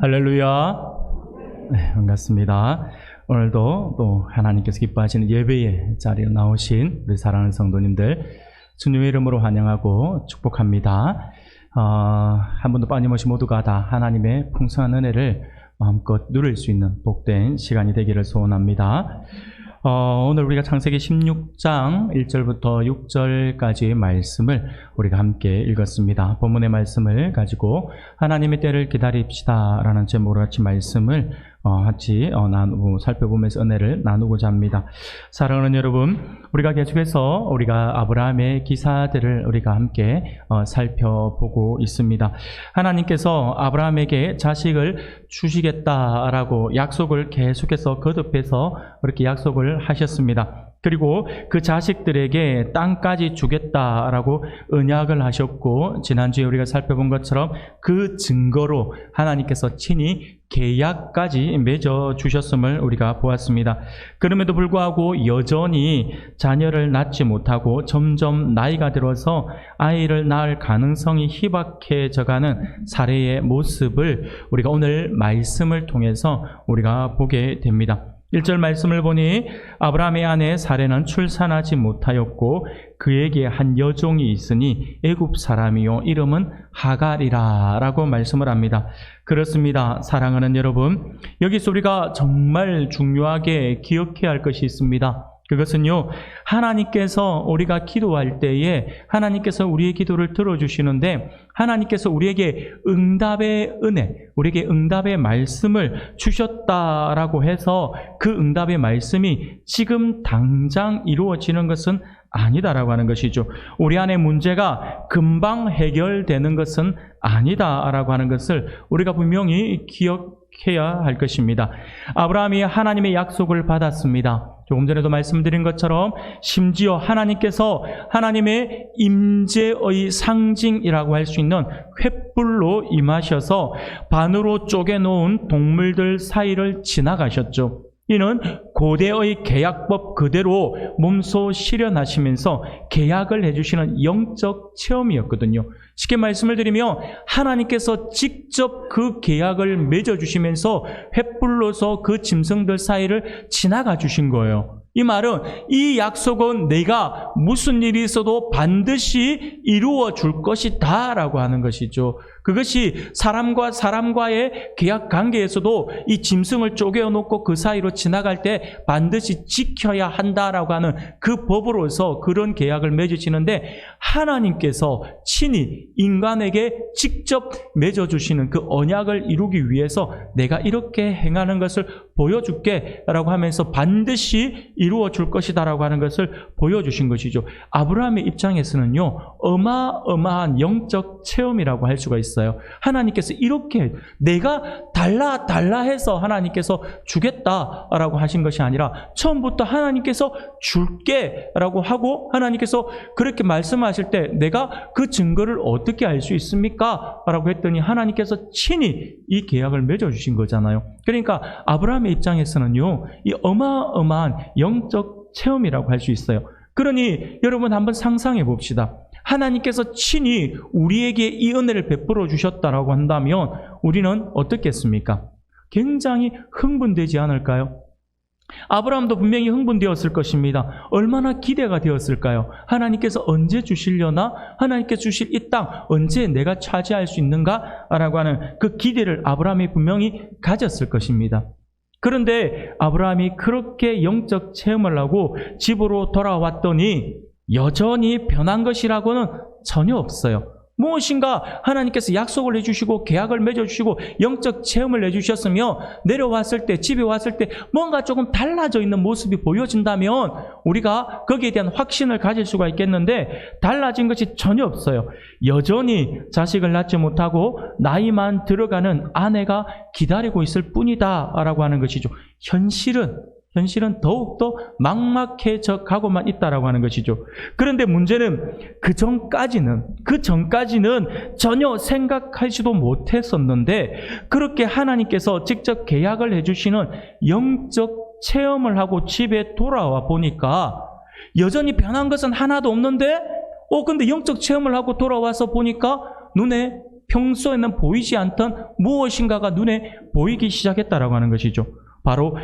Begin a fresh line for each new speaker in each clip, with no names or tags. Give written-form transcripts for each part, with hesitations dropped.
할렐루야. 네, 반갑습니다. 오늘도 또 하나님께서 기뻐하시는 예배의 자리에 나오신 우리 사랑하는 성도님들 주님의 이름으로 환영하고 축복합니다. 한 분도 빠짐없이 모두가 다 하나님의 풍성한 은혜를 마음껏 누릴 수 있는 복된 시간이 되기를 소원합니다. 오늘 우리가 창세기 16장 1절부터 6절까지의 말씀을 우리가 함께 읽었습니다. 본문의 말씀을 가지고 하나님의 때를 기다립시다 라는 제목으로 같이 말씀을 같이 살펴보면서 은혜를 나누고자 합니다. 사랑하는 여러분, 우리가 계속해서 우리가 아브라함의 기사들을 우리가 함께 살펴보고 있습니다. 하나님께서 아브라함에게 자식을 주시겠다라고 약속을 계속해서 거듭해서 그렇게 약속을 하셨습니다. 그리고 그 자식들에게 땅까지 주겠다라고 언약을 하셨고, 지난주에 우리가 살펴본 것처럼 그 증거로 하나님께서 친히 계약까지 맺어주셨음을 우리가 보았습니다. 그럼에도 불구하고 여전히 자녀를 낳지 못하고 점점 나이가 들어서 아이를 낳을 가능성이 희박해져가는 사례의 모습을 우리가 오늘 말씀을 통해서 우리가 보게 됩니다. 1절 말씀을 보니 아브라함의 아내 사레는 출산하지 못하였고 그에게 한 여종이 있으니 애굽 사람이요 이름은 하갈이라 라고 말씀을 합니다. 그렇습니다. 사랑하는 여러분, 여기서 우리가 정말 중요하게 기억해야 할 것이 있습니다. 그것은요, 하나님께서 우리가 기도할 때에 하나님께서 우리의 기도를 들어주시는데 하나님께서 우리에게 응답의 은혜, 우리에게 응답의 말씀을 주셨다라고 해서 그 응답의 말씀이 지금 당장 이루어지는 것은 아니다라고 하는 것이죠. 우리 안에 문제가 금방 해결되는 것은 아니다라고 하는 것을 우리가 분명히 기억해야 할 것입니다. 아브라함이 하나님의 약속을 받았습니다. 조금 전에도 말씀드린 것처럼 심지어 하나님께서 하나님의 임재의 상징이라고 할 수 있는 횃불로 임하셔서 반으로 쪼개놓은 동물들 사이를 지나가셨죠. 이는 고대의 계약법 그대로 몸소 실현하시면서 계약을 해주시는 영적 체험이었거든요. 쉽게 말씀을 드리면 하나님께서 직접 그 계약을 맺어주시면서 횃불로서 그 짐승들 사이를 지나가 주신 거예요. 이 말은 이 약속은 내가 무슨 일이 있어도 반드시 이루어 줄 것이다 라고 하는 것이죠. 그것이 사람과 사람과의 계약 관계에서도 이 짐승을 쪼개놓고 그 사이로 지나갈 때 반드시 지켜야 한다라고 하는 그 법으로서 그런 계약을 맺으시는데, 하나님께서 친히 인간에게 직접 맺어주시는 그 언약을 이루기 위해서 내가 이렇게 행하는 것을 보여줄게 라고 하면서 반드시 이루어 줄 것이다 라고 하는 것을 보여주신 것이죠. 아브라함의 입장에서는요, 어마어마한 영적 체험이라고 할 수가 있어요. 하나님께서 이렇게 내가 달라 해서 하나님께서 주겠다라고 하신 것이 아니라 처음부터 하나님께서 줄게 라고 하고, 하나님께서 그렇게 말씀하실 때 내가 그 증거를 어떻게 알 수 있습니까? 라고 했더니 하나님께서 친히 이 계약을 맺어주신 거잖아요. 그러니까 아브라함의 입장에서는요, 이 어마어마한 영적 체험이라고 할 수 있어요. 그러니 여러분 한번 상상해 봅시다. 하나님께서 친히 우리에게 이 은혜를 베풀어 주셨다라고 한다면 우리는 어떻겠습니까? 굉장히 흥분되지 않을까요? 아브라함도 분명히 흥분되었을 것입니다. 얼마나 기대가 되었을까요? 하나님께서 언제 주시려나? 하나님께서 주실 이 땅 언제 내가 차지할 수 있는가? 라고 하는 그 기대를 아브라함이 분명히 가졌을 것입니다. 그런데 아브라함이 그렇게 영적 체험을 하고 집으로 돌아왔더니 여전히 변한 것이라고는 전혀 없어요. 무엇인가 하나님께서 약속을 해주시고 계약을 맺어주시고 영적 체험을 해주셨으며 내려왔을 때, 집에 왔을 때 뭔가 조금 달라져 있는 모습이 보여진다면 우리가 거기에 대한 확신을 가질 수가 있겠는데, 달라진 것이 전혀 없어요. 여전히 자식을 낳지 못하고 나이만 들어가는 아내가 기다리고 있을 뿐이다 라고 하는 것이죠. 현실은 더욱더 막막해져 가고만 있다라고 하는 것이죠. 그런데 문제는 그 전까지는 전혀 생각하지도 못했었는데, 그렇게 하나님께서 직접 계약을 해주시는 영적 체험을 하고 집에 돌아와 보니까 여전히 변한 것은 하나도 없는데, 근데 영적 체험을 하고 돌아와서 보니까 눈에 평소에는 보이지 않던 무엇인가가 눈에 보이기 시작했다라고 하는 것이죠. 바로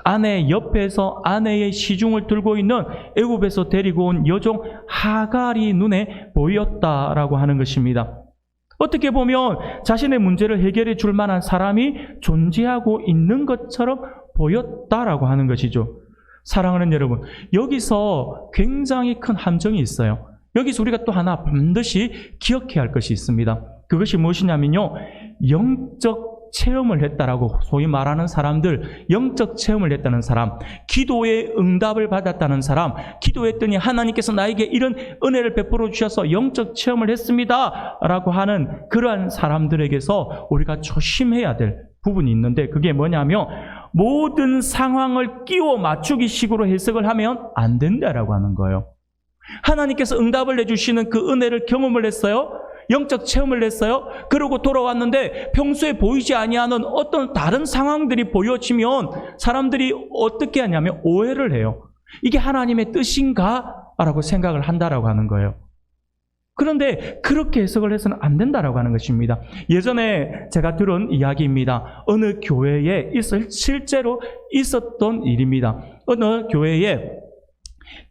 아내 옆에서 아내의 시중을 들고 있는 애굽에서 데리고 온 여종 하갈이 눈에 보였다라고 하는 것입니다. 어떻게 보면 자신의 문제를 해결해 줄 만한 사람이 존재하고 있는 것처럼 보였다라고 하는 것이죠. 사랑하는 여러분, 여기서 굉장히 큰 함정이 있어요. 여기서 우리가 또 하나 반드시 기억해야 할 것이 있습니다. 그것이 무엇이냐면요, 영적 체험을 했다라고 소위 말하는 사람들, 영적 체험을 했다는 사람, 기도의 응답을 받았다는 사람, 기도했더니 하나님께서 나에게 이런 은혜를 베풀어 주셔서 영적 체험을 했습니다 라고 하는 그러한 사람들에게서 우리가 조심해야 될 부분이 있는데, 그게 뭐냐면 모든 상황을 끼워 맞추기 식으로 해석을 하면 안 된다라고 하는 거예요. 하나님께서 응답을 내주시는 그 은혜를 경험을 했어요. 영적 체험을 했어요. 그러고 돌아왔는데 평소에 보이지 아니하는 어떤 다른 상황들이 보여지면 사람들이 어떻게 하냐면 오해를 해요. 이게 하나님의 뜻인가? 라고 생각을 한다라고 하는 거예요. 그런데 그렇게 해석을 해서는 안 된다라고 하는 것입니다. 예전에 제가 들은 이야기입니다. 어느 교회에 실제로 있었던 일입니다. 어느 교회에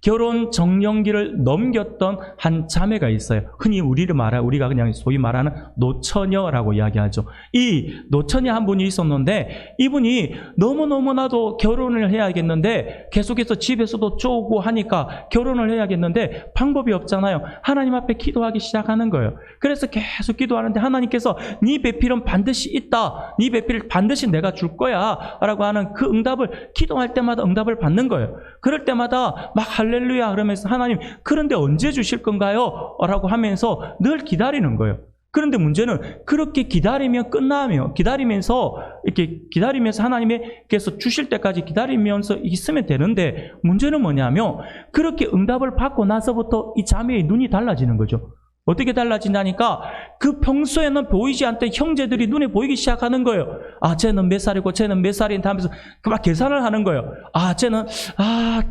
결혼 정년기를 넘겼던 한 자매가 있어요. 흔히 우리가 그냥 소위 말하는 노처녀라고 이야기하죠. 이 노처녀 한 분이 있었는데, 이분이 너무나도 결혼을 해야겠는데 계속해서 집에서도 쪼고 하니까 결혼을 해야겠는데 방법이 없잖아요. 하나님 앞에 기도하기 시작하는 거예요. 그래서 계속 기도하는데 하나님께서 네 배필은 반드시 있다, 네 배필을 반드시 내가 줄 거야 라고 하는 그 응답을, 기도할 때마다 응답을 받는 거예요. 그럴 때마다 막 할렐루야 그러면서 하나님, 그런데 언제 주실 건가요? 라고 하면서 늘 기다리는 거예요. 그런데 문제는 그렇게 기다리면 기다리면서 하나님께서 주실 때까지 기다리면서 있으면 되는데, 문제는 뭐냐면 그렇게 응답을 받고 나서부터 이 자매의 눈이 달라지는 거죠. 어떻게 달라진다니까, 그 평소에는 보이지 않던 형제들이 눈에 보이기 시작하는 거예요. 아, 쟤는 몇 살이고 쟤는 몇 살인데 하면서 막 계산을 하는 거예요. 아, 쟤는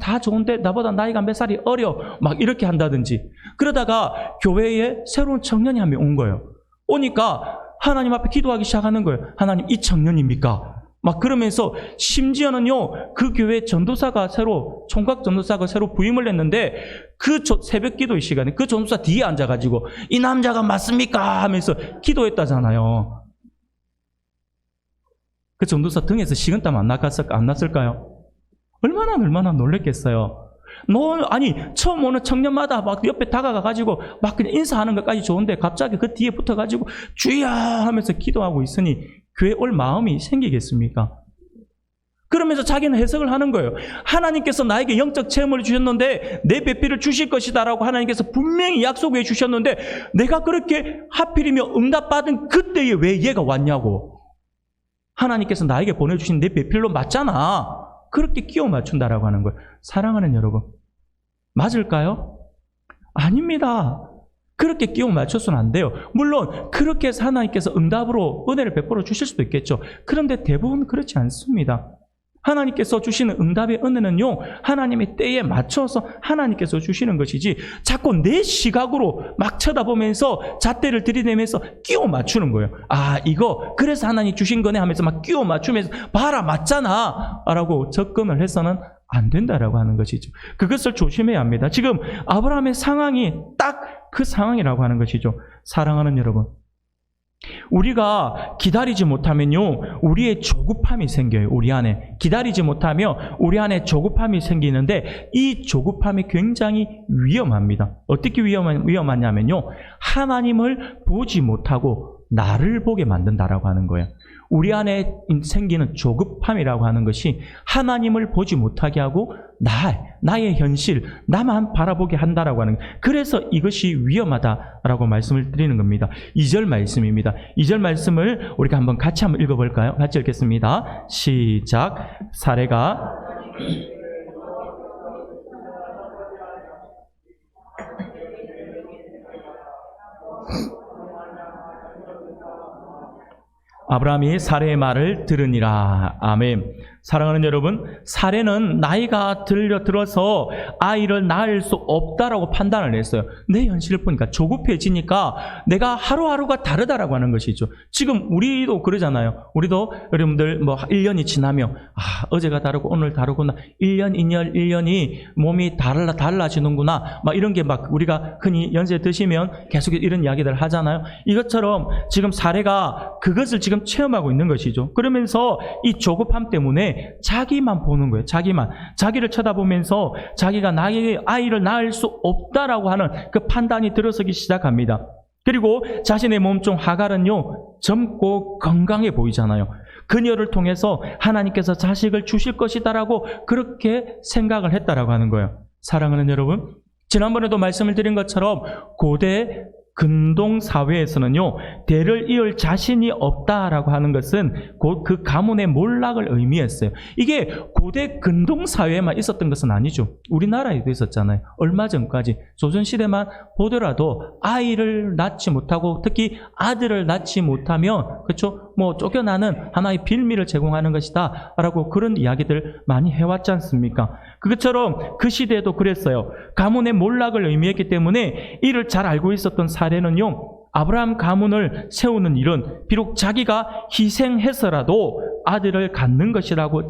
다 좋은데 나보다 나이가 몇 살이 어려, 막 이렇게 한다든지. 그러다가 교회에 새로운 청년이 한 명 온 거예요. 오니까 하나님 앞에 기도하기 시작하는 거예요. 하나님, 이 청년입니까? 막 그러면서 심지어는요, 그 교회 총각 전도사가 새로 부임을 했는데, 그 새벽 기도의 시간에 그 전도사 뒤에 앉아가지고 이 남자가 맞습니까? 하면서 기도했다잖아요. 그 전도사 등에서 식은땀 안 났을까요? 얼마나 놀랬겠어요. 처음 오는 청년마다 막 옆에 다가가가지고 막 그냥 인사하는 것까지 좋은데 갑자기 그 뒤에 붙어가지고 주야 하면서 기도하고 있으니 교회 올 마음이 생기겠습니까? 그러면서 자기는 해석을 하는 거예요. 하나님께서 나에게 영적 체험을 주셨는데 내 배필을 주실 것이다라고 하나님께서 분명히 약속해 주셨는데, 내가 그렇게 하필이면 응답받은 그때에 왜 얘가 왔냐고. 하나님께서 나에게 보내주신 내 배필로 맞잖아. 그렇게 끼워 맞춘다라고 하는 거예요. 사랑하는 여러분, 맞을까요? 아닙니다. 그렇게 끼워 맞춰서는 안 돼요. 물론 그렇게 해서 하나님께서 응답으로 은혜를 베풀어 주실 수도 있겠죠. 그런데 대부분 그렇지 않습니다. 하나님께서 주시는 응답의 은혜는요, 하나님의 때에 맞춰서 하나님께서 주시는 것이지, 자꾸 내 시각으로 막 쳐다보면서 잣대를 들이대면서 끼워 맞추는 거예요. 아, 이거 그래서 하나님 주신 거네 하면서 막 끼워 맞추면서 봐라, 맞잖아 라고 접근을 해서는 안 된다라고 하는 것이죠. 그것을 조심해야 합니다. 지금 아브라함의 상황이 딱 그 상황이라고 하는 것이죠. 사랑하는 여러분, 우리가 기다리지 못하면요, 우리의 조급함이 생겨요. 우리 안에 기다리지 못하면 우리 안에 조급함이 생기는데, 이 조급함이 굉장히 위험합니다. 어떻게 위험하냐면요, 하나님을 보지 못하고 나를 보게 만든다라고 하는 거예요. 우리 안에 생기는 조급함이라고 하는 것이 하나님을 보지 못하게 하고 나의 현실, 나만 바라보게 한다라고 하는 거예요. 그래서 이것이 위험하다라고 말씀을 드리는 겁니다. 2절 말씀입니다. 2절 말씀을 우리가 한번 같이 한번 읽어볼까요? 같이 읽겠습니다. 시작. 사레가 아브라함이 사레의 말을 들으니라. 아멘. 사랑하는 여러분, 사례는 나이가 들어서 아이를 낳을 수 없다라고 판단을 했어요. 내 현실을 보니까 조급해지니까 내가 하루하루가 다르다라고 하는 것이죠. 지금 우리도 그러잖아요. 우리도 여러분들 1년이 지나면 어제가 다르고 오늘 다르구나. 1년, 2년, 1년이 몸이 달라지는구나. 이런 게 우리가 흔히 연세 드시면 계속 이런 이야기들 하잖아요. 이것처럼 지금 사례가 그것을 지금 체험하고 있는 것이죠. 그러면서 이 조급함 때문에 자기만 보는 거예요. 자기를 쳐다보면서 자기가 아이를 낳을 수 없다라고 하는 그 판단이 들어서기 시작합니다. 그리고 자신의 몸종 하갈은요, 젊고 건강해 보이잖아요. 그녀를 통해서 하나님께서 자식을 주실 것이다라고 그렇게 생각을 했다라고 하는 거예요. 사랑하는 여러분, 지난번에도 말씀을 드린 것처럼 고대 근동 사회에서는요, 대를 이을 자신이 없다라고 하는 것은 곧 그 가문의 몰락을 의미했어요. 이게 고대 근동 사회에만 있었던 것은 아니죠. 우리나라에도 있었잖아요. 얼마 전까지 조선시대만 보더라도 아이를 낳지 못하고 특히 아들을 낳지 못하면 그렇죠? 쫓겨나는 하나의 빌미를 제공하는 것이다 라고 그런 이야기들 많이 해왔지 않습니까? 그것처럼 그 시대에도 그랬어요. 가문의 몰락을 의미했기 때문에 이를 잘 알고 있었던 사례는요, 아브라함 가문을 세우는 일은 비록 자기가 희생해서라도 아들을 갖는 것이라고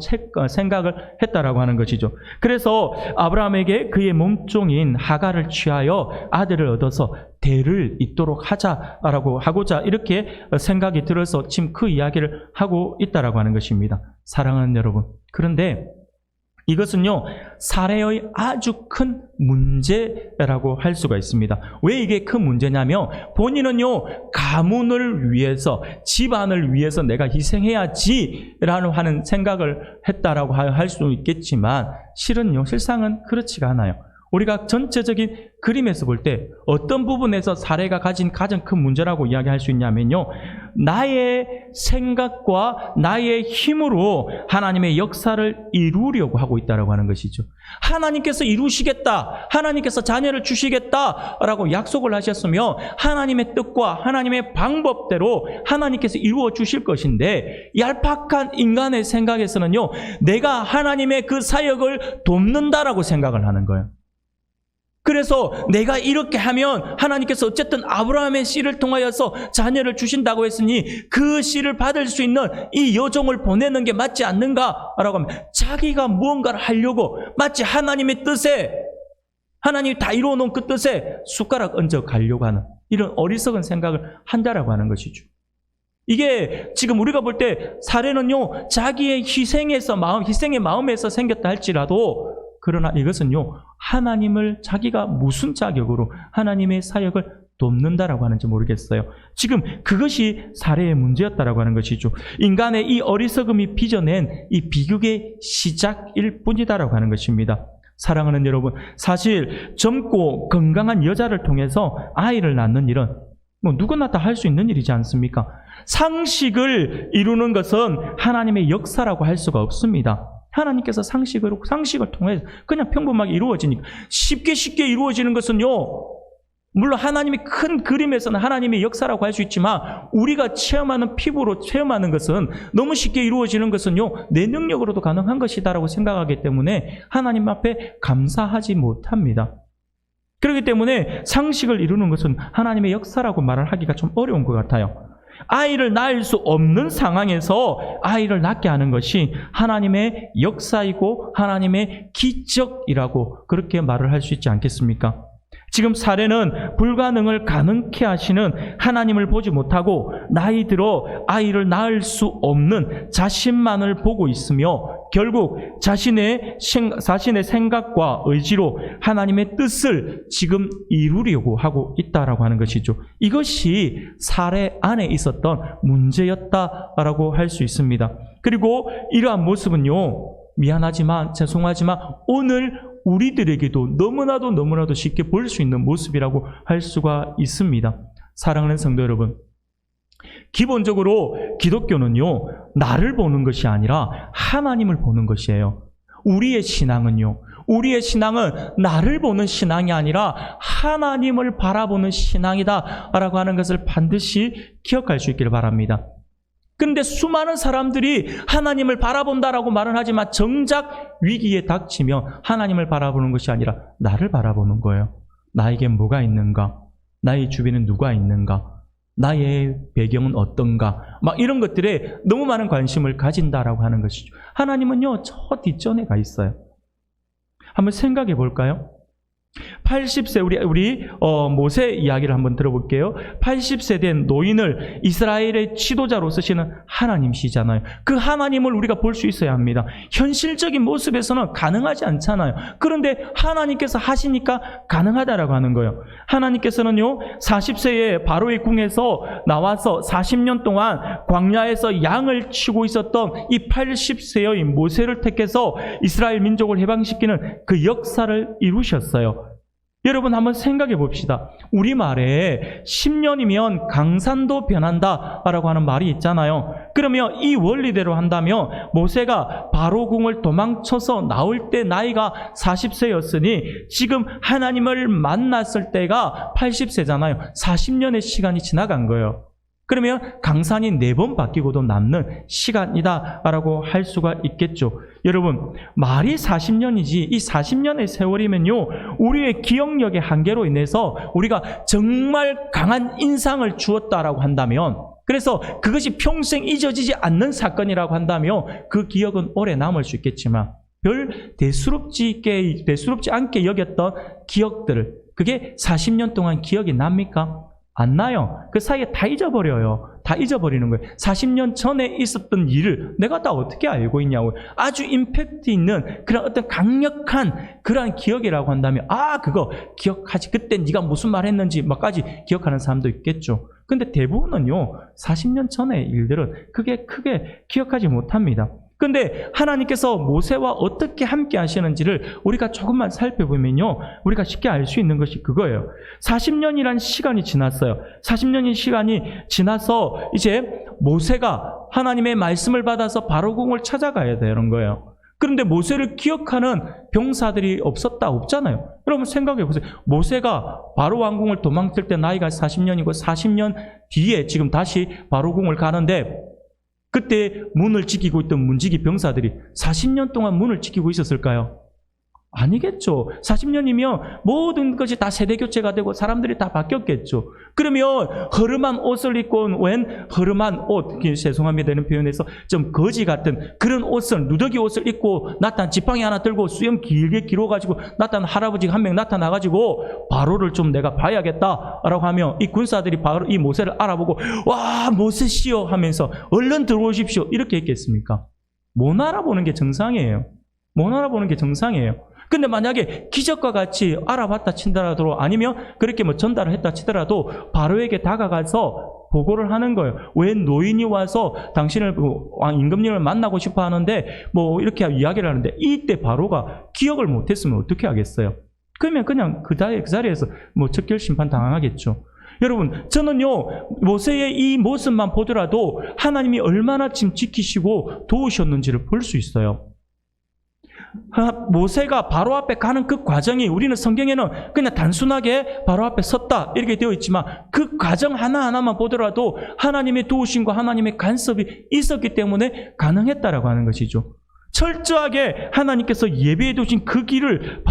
생각을 했다라고 하는 것이죠. 그래서 아브라함에게 그의 몸종인 하갈을 취하여 아들을 얻어서 대를 잇도록 하고자 이렇게 생각이 들어서 지금 그 이야기를 하고 있다라고 하는 것입니다. 사랑하는 여러분, 그런데 이것은요, 사례의 아주 큰 문제라고 할 수가 있습니다. 왜 이게 큰 문제냐면, 본인은요, 가문을 위해서, 집안을 위해서 내가 희생해야지라는 하는 생각을 했다라고 할 수 있겠지만, 실상은 그렇지가 않아요. 우리가 전체적인 그림에서 볼 때 어떤 부분에서 사례가 가진 가장 큰 문제라고 이야기할 수 있냐면요, 나의 생각과 나의 힘으로 하나님의 역사를 이루려고 하고 있다고 하는 것이죠. 하나님께서 이루시겠다, 하나님께서 자녀를 주시겠다라고 약속을 하셨으며 하나님의 뜻과 하나님의 방법대로 하나님께서 이루어 주실 것인데, 얄팍한 인간의 생각에서는요, 내가 하나님의 그 사역을 돕는다라고 생각을 하는 거예요. 그래서 내가 이렇게 하면 하나님께서 어쨌든 아브라함의 씨를 통하여서 자녀를 주신다고 했으니 그 씨를 받을 수 있는 이 여종을 보내는 게 맞지 않는가라고 하면, 자기가 무언가를 하려고 마치 하나님의 뜻에, 하나님이 다 이루어놓은 그 뜻에 숟가락 얹어 가려고 하는 이런 어리석은 생각을 한다라고 하는 것이죠. 이게 지금 우리가 볼 때 사례는요, 자기의 희생의 마음에서 생겼다 할지라도, 그러나 이것은요, 하나님을 자기가 무슨 자격으로 하나님의 사역을 돕는다라고 하는지 모르겠어요. 지금 그것이 사례의 문제였다라고 하는 것이죠. 인간의 이 어리석음이 빚어낸 이 비극의 시작일 뿐이다라고 하는 것입니다. 사랑하는 여러분, 사실 젊고 건강한 여자를 통해서 아이를 낳는 일은 누구나 다 할 수 있는 일이지 않습니까? 상식을 이루는 것은 하나님의 역사라고 할 수가 없습니다. 하나님께서 상식을 통해 그냥 평범하게 이루어지니까, 쉽게 이루어지는 것은요, 물론 하나님의 큰 그림에서는 하나님의 역사라고 할 수 있지만, 우리가 체험하는 피부로 체험하는 것은 너무 쉽게 이루어지는 것은요, 내 능력으로도 가능한 것이다라고 생각하기 때문에 하나님 앞에 감사하지 못합니다. 그렇기 때문에 상식을 이루는 것은 하나님의 역사라고 말을 하기가 좀 어려운 것 같아요. 아이를 낳을 수 없는 상황에서 아이를 낳게 하는 것이 하나님의 역사이고 하나님의 기적이라고 그렇게 말을 할 수 있지 않겠습니까? 지금 사례는 불가능을 가능케 하시는 하나님을 보지 못하고 나이 들어 아이를 낳을 수 없는 자신만을 보고 있으며, 결국 자신의 생각과 의지로 하나님의 뜻을 지금 이루려고 하고 있다라고 하는 것이죠. 이것이 사례 안에 있었던 문제였다라고 할 수 있습니다. 그리고 이러한 모습은요, 미안하지만 죄송하지만 오늘 우리들에게도 너무나도 쉽게 볼 수 있는 모습이라고 할 수가 있습니다. 사랑하는 성도 여러분, 기본적으로 기독교는요, 나를 보는 것이 아니라 하나님을 보는 것이에요. 우리의 신앙은 나를 보는 신앙이 아니라 하나님을 바라보는 신앙이다 라고 하는 것을 반드시 기억할 수 있기를 바랍니다. 그런데 수많은 사람들이 하나님을 바라본다라고 말은 하지만 정작 위기에 닥치면 하나님을 바라보는 것이 아니라 나를 바라보는 거예요. 나에게 뭐가 있는가? 나의 주변에 누가 있는가? 나의 배경은 어떤가? 막 이런 것들에 너무 많은 관심을 가진다라고 하는 것이죠. 하나님은요, 저 뒷전에 가 있어요. 한번 생각해 볼까요? 80세 우리 모세 이야기를 한번 들어볼게요. 80세 된 노인을 이스라엘의 지도자로 쓰시는 하나님이시잖아요. 그 하나님을 우리가 볼 수 있어야 합니다. 현실적인 모습에서는 가능하지 않잖아요. 그런데 하나님께서 하시니까 가능하다라고 하는 거예요. 하나님께서는요, 40세에 바로의 궁에서 나와서 40년 동안 광야에서 양을 치고 있었던 이 80세의 모세를 택해서 이스라엘 민족을 해방시키는 그 역사를 이루셨어요. 여러분 한번 생각해 봅시다. 우리말에 10년이면 강산도 변한다라고 하는 말이 있잖아요. 그러면 이 원리대로 한다면 모세가 바로궁을 도망쳐서 나올 때 나이가 40세였으니 지금 하나님을 만났을 때가 80세잖아요. 40년의 시간이 지나간 거예요. 그러면 강산이 4번 바뀌고도 남는 시간이다라고 할 수가 있겠죠. 여러분, 말이 40년이지 이 40년의 세월이면요, 우리의 기억력의 한계로 인해서 우리가 정말 강한 인상을 주었다라고 한다면, 그래서 그것이 평생 잊어지지 않는 사건이라고 한다면 그 기억은 오래 남을 수 있겠지만 별 대수롭지 않게 여겼던 기억들을, 그게 40년 동안 기억이 납니까? 안 나요. 그 사이에 다 잊어버려요. 다 잊어버리는 거예요. 40년 전에 있었던 일을 내가 다 어떻게 알고 있냐고요. 아주 임팩트 있는 그런 어떤 강력한 그러한 기억이라고 한다면 그거 기억하지. 그때 네가 무슨 말 했는지 막까지 기억하는 사람도 있겠죠. 근데 대부분은요, 40년 전의 일들은 크게 기억하지 못합니다. 근데 하나님께서 모세와 어떻게 함께 하시는지를 우리가 조금만 살펴보면요, 우리가 쉽게 알 수 있는 것이 그거예요. 40년이란 시간이 지났어요. 40년의 시간이 지나서 이제 모세가 하나님의 말씀을 받아서 바로궁을 찾아가야 되는 거예요. 그런데 모세를 기억하는 병사들이 없잖아요. 여러분 생각해 보세요. 모세가 바로 왕궁을 도망칠 때 나이가 40년이고 40년 뒤에 지금 다시 바로궁을 가는데, 그때 문을 지키고 있던 문지기 병사들이 40년 동안 문을 지키고 있었을까요? 아니겠죠. 40년이면 모든 것이 다 세대 교체가 되고 사람들이 다 바뀌었겠죠. 그러면 허름한 옷을 입고 웬 허름한 옷, 죄송합니다 이런 표현에서 좀 거지 같은 그런 옷을, 누더기 옷을 입고 나타난, 지팡이 하나 들고 수염 길게 길어가지고 나타난 할아버지 한 명 나타나가지고 바로를 좀 내가 봐야겠다라고 하면 이 군사들이 바로 이 모세를 알아보고 와, 모세시여 하면서 얼른 들어오십시오 이렇게 했겠습니까? 못 알아보는 게 정상이에요. 못 알아보는 게 정상이에요. 근데 만약에 기적과 같이 알아봤다 치더라도, 아니면 그렇게 전달을 했다 치더라도 바로에게 다가가서 보고를 하는 거예요. 왜 노인이 와서 당신을, 왕 임금님을 만나고 싶어 하는데 이렇게 이야기를 하는데, 이때 바로가 기억을 못했으면 어떻게 하겠어요? 그러면 그냥 그 자리에서 척결 심판 당하겠죠. 여러분, 저는요, 모세의 이 모습만 보더라도 하나님이 얼마나 지금 지키시고 도우셨는지를 볼 수 있어요. 모세가 바로 앞에 가는 그 과정이, 우리는 성경에는 그냥 단순하게 바로 앞에 섰다 이렇게 되어 있지만 그 과정 하나하나만 보더라도 하나님의 도우심과 하나님의 간섭이 있었기 때문에 가능했다라고 하는 것이죠. 철저하게 하나님께서 예비해 두신 그 길을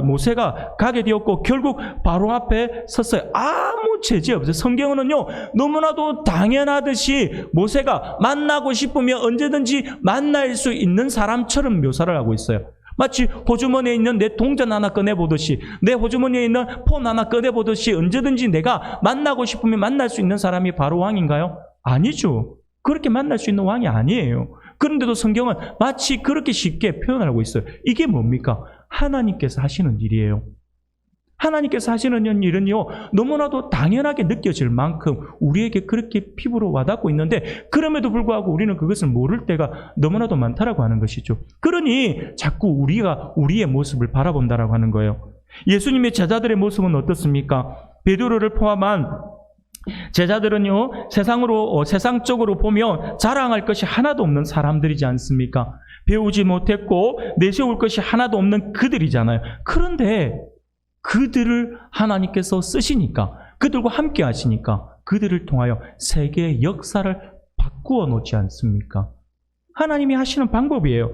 모세가 가게 되었고, 결국 바로 앞에 섰어요. 아무 제재 없어요. 성경은요, 너무나도 당연하듯이 모세가 만나고 싶으면 언제든지 만날 수 있는 사람처럼 묘사를 하고 있어요. 마치 호주머니에 있는 내 동전 하나 꺼내보듯이, 내 호주머니에 있는 폰 하나 꺼내보듯이 언제든지 내가 만나고 싶으면 만날 수 있는 사람이 바로 왕인가요? 아니죠. 그렇게 만날 수 있는 왕이 아니에요. 그런데도 성경은 마치 그렇게 쉽게 표현하고 있어요. 이게 뭡니까? 하나님께서 하시는 일이에요. 하나님께서 하시는 일은요, 너무나도 당연하게 느껴질 만큼 우리에게 그렇게 피부로 와닿고 있는데, 그럼에도 불구하고 우리는 그것을 모를 때가 너무나도 많다라고 하는 것이죠. 그러니 자꾸 우리가 우리의 모습을 바라본다라고 하는 거예요. 예수님의 제자들의 모습은 어떻습니까? 베드로를 포함한 제자들은요, 세상적으로 보면 자랑할 것이 하나도 없는 사람들이지 않습니까? 배우지 못했고 내세울 것이 하나도 없는 그들이잖아요. 그런데 그들을 하나님께서 쓰시니까, 그들과 함께 하시니까 그들을 통하여 세계의 역사를 바꾸어 놓지 않습니까? 하나님이 하시는 방법이에요.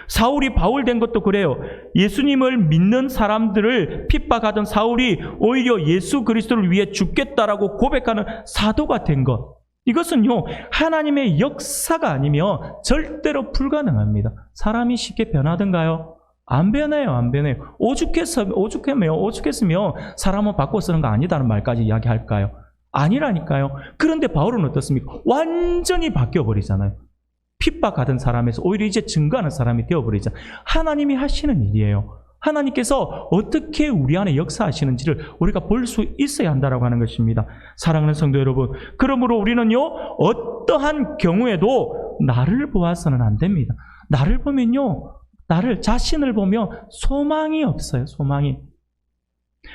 사울이 바울 된 것도 그래요. 예수님을 믿는 사람들을 핍박하던 사울이 오히려 예수 그리스도를 위해 죽겠다라고 고백하는 사도가 된 것. 이것은요, 하나님의 역사가 아니면 절대로 불가능합니다. 사람이 쉽게 변하던가요? 안 변해요, 안 변해요. 오죽했으면 사람은 바꿔 쓰는 거 아니다는 말까지 이야기할까요? 아니라니까요. 그런데 바울은 어떻습니까? 완전히 바뀌어버리잖아요. 핍박하던 사람에서 오히려 이제 증거하는 사람이 되어버리잖아요. 하나님이 하시는 일이에요. 하나님께서 어떻게 우리 안에 역사하시는지를 우리가 볼 수 있어야 한다고 하는 것입니다. 사랑하는 성도 여러분, 그러므로 우리는요, 어떠한 경우에도 나를 보아서는 안 됩니다. 나를 보면요, 자신을 보면 소망이 없어요, 소망이.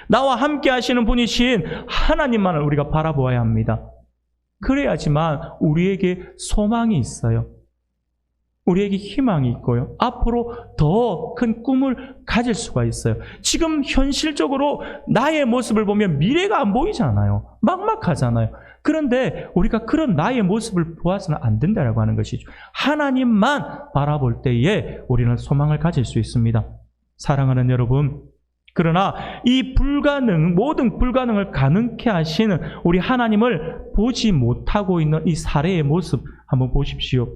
나와 함께 하시는 분이신 하나님만을 우리가 바라보아야 합니다. 그래야지만 우리에게 소망이 있어요. 우리에게 희망이 있고요. 앞으로 더 큰 꿈을 가질 수가 있어요. 지금 현실적으로 나의 모습을 보면 미래가 안 보이잖아요. 막막하잖아요. 그런데 우리가 그런 나의 모습을 보아서는 안 된다고 하는 것이죠. 하나님만 바라볼 때에 우리는 소망을 가질 수 있습니다. 사랑하는 여러분, 그러나 이 모든 불가능을 가능케 하시는 우리 하나님을 보지 못하고 있는 이 사례의 모습 한번 보십시오.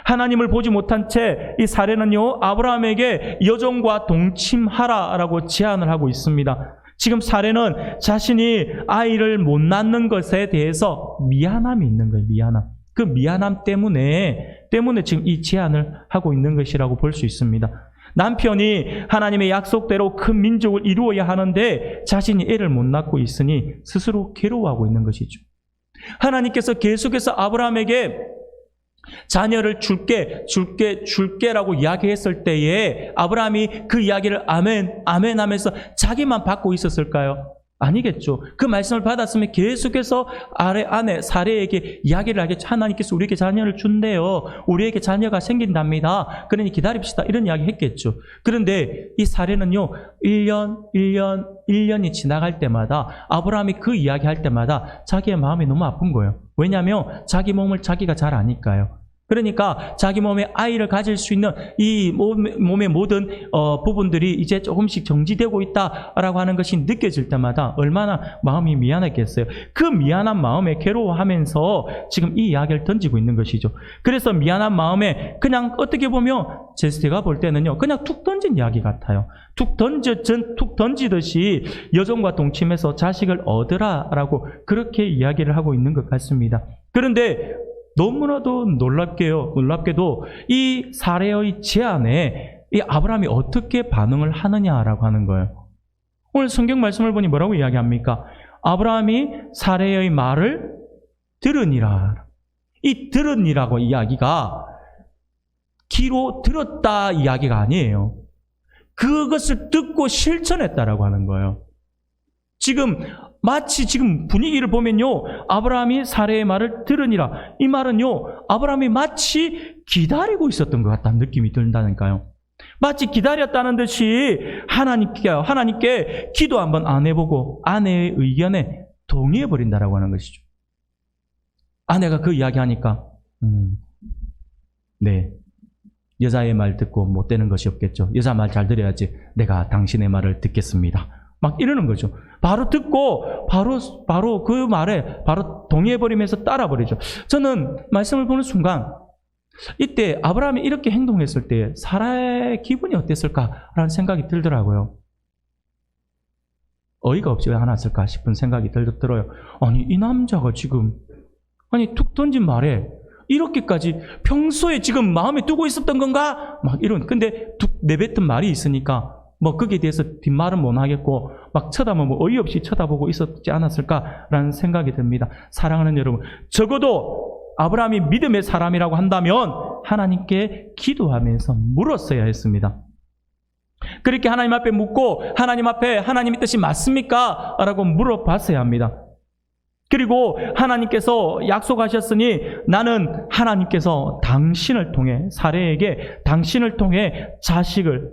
하나님을 보지 못한 채 이 사례는요, 아브라함에게 여종과 동침하라라고 제안을 하고 있습니다. 지금 사례는 자신이 아이를 못 낳는 것에 대해서 미안함이 있는 거예요, 미안함. 그 미안함 때문에 지금 이 제안을 하고 있는 것이라고 볼 수 있습니다. 남편이 하나님의 약속대로 큰 민족을 이루어야 하는데 자신이 애를 못 낳고 있으니 스스로 괴로워하고 있는 것이죠. 하나님께서 계속해서 아브라함에게 자녀를 줄게라고 이야기했을 때에 아브라함이 그 이야기를 아멘 하면서 자기만 받고 있었을까요? 아니겠죠. 그 말씀을 받았으면 계속해서 아내 사례에게 이야기를 하겠죠. 하나님께서 우리에게 자녀를 준대요. 우리에게 자녀가 생긴답니다. 그러니 기다립시다. 이런 이야기 했겠죠. 그런데 이 사례는요, 1년이 지나갈 때마다 아브라함이 그 이야기 할 때마다 자기의 마음이 너무 아픈 거예요. 왜냐하면 자기 몸을 자기가 잘 아니까요. 그러니까 자기 몸에 아이를 가질 수 있는 이 몸의 모든 부분들이 이제 조금씩 정지되고 있다라고 하는 것이 느껴질 때마다 얼마나 마음이 미안했겠어요. 그 미안한 마음에 괴로워하면서 지금 이 이야기를 던지고 있는 것이죠. 그래서 미안한 마음에 그냥 어떻게 보면 제가 볼 때는요, 그냥 툭 던진 이야기 같아요. 툭 던지듯이 여종과 동침해서 자식을 얻으라라고 그렇게 이야기를 하고 있는 것 같습니다. 그런데 너무나도 놀랍게도 이 사례의 제안에 이 아브라함이 어떻게 반응을 하느냐라고 하는 거예요. 오늘 성경 말씀을 보니 뭐라고 이야기합니까? 아브라함이 사례의 말을 들으니라. 이 들으니라고 이야기가 귀로 들었다 이야기가 아니에요. 그것을 듣고 실천했다라고 하는 거예요. 마치 지금 분위기를 보면요, 아브라함이 사례의 말을 들으니라. 이 말은요, 아브라함이 마치 기다리고 있었던 것 같다는 느낌이 든다니까요. 마치 기다렸다는 듯이 하나님께 기도 한번 안 해보고 아내의 의견에 동의해버린다라고 하는 것이죠. 아내가 그 이야기 하니까, 네, 여자의 말 듣고 못 되는 것이 없겠죠. 여자 말 잘 들어야지 내가 당신의 말을 듣겠습니다. 막 이러는 거죠. 바로 듣고 바로 그 말에 바로 동의해버리면서 따라버리죠. 저는 말씀을 보는 순간 이때 아브라함이 이렇게 행동했을 때 사라의 기분이 어땠을까라는 생각이 들더라고요. 어이가 없지 왜 않았을까 싶은 생각이 들어요. 아니 이 남자가 지금 툭 던진 말에 이렇게까지 평소에 지금 마음에 두고 있었던 건가? 막 이런. 근데 툭 내뱉은 말이 있으니까 거기에 대해서 뒷말은 못 하겠고 막 쳐다보면 어이없이 쳐다보고 있었지 않았을까라는 생각이 듭니다. 사랑하는 여러분, 적어도 아브라함이 믿음의 사람이라고 한다면 하나님께 기도하면서 물었어야 했습니다. 그렇게 하나님 앞에 묻고 하나님 앞에 하나님의 뜻이 맞습니까? 라고 물어봤어야 합니다. 그리고 하나님께서 약속하셨으니 나는 하나님께서 당신을 통해 사레에게 당신을 통해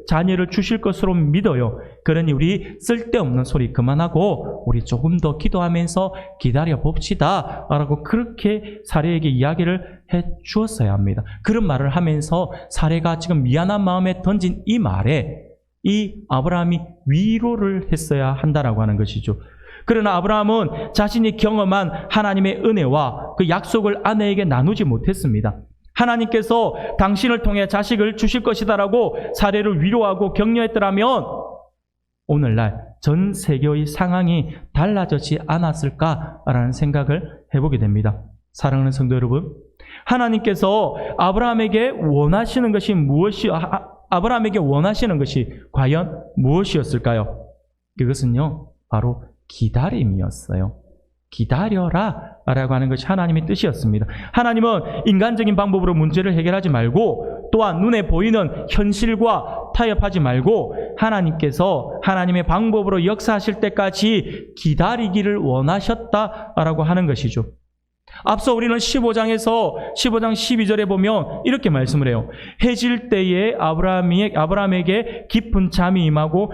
자녀를 주실 것으로 믿어요. 그러니 우리 쓸데없는 소리 그만하고 우리 조금 더 기도하면서 기다려 봅시다 라고 그렇게 사레에게 이야기를 해 주었어야 합니다. 그런 말을 하면서 사레가 지금 미안한 마음에 던진 이 말에 이 아브라함이 위로를 했어야 한다라고 하는 것이죠. 그러나 아브라함은 자신이 경험한 하나님의 은혜와 그 약속을 아내에게 나누지 못했습니다. 하나님께서 당신을 통해 자식을 주실 것이다라고 사례를 위로하고 격려했더라면 오늘날 전 세계의 상황이 달라지지 않았을까라는 생각을 해보게 됩니다. 사랑하는 성도 여러분, 하나님께서 아브라함에게 원하시는 것이 과연 무엇이었을까요? 그것은요, 바로 기다림이었어요. 기다려라 라고 하는 것이 하나님의 뜻이었습니다. 하나님은 인간적인 방법으로 문제를 해결하지 말고 또한 눈에 보이는 현실과 타협하지 말고 하나님께서 하나님의 방법으로 역사하실 때까지 기다리기를 원하셨다라고 하는 것이죠. 앞서 우리는 15장 12절에 보면 이렇게 말씀을 해요. 해질 때에 아브라함에게 깊은 잠이 임하고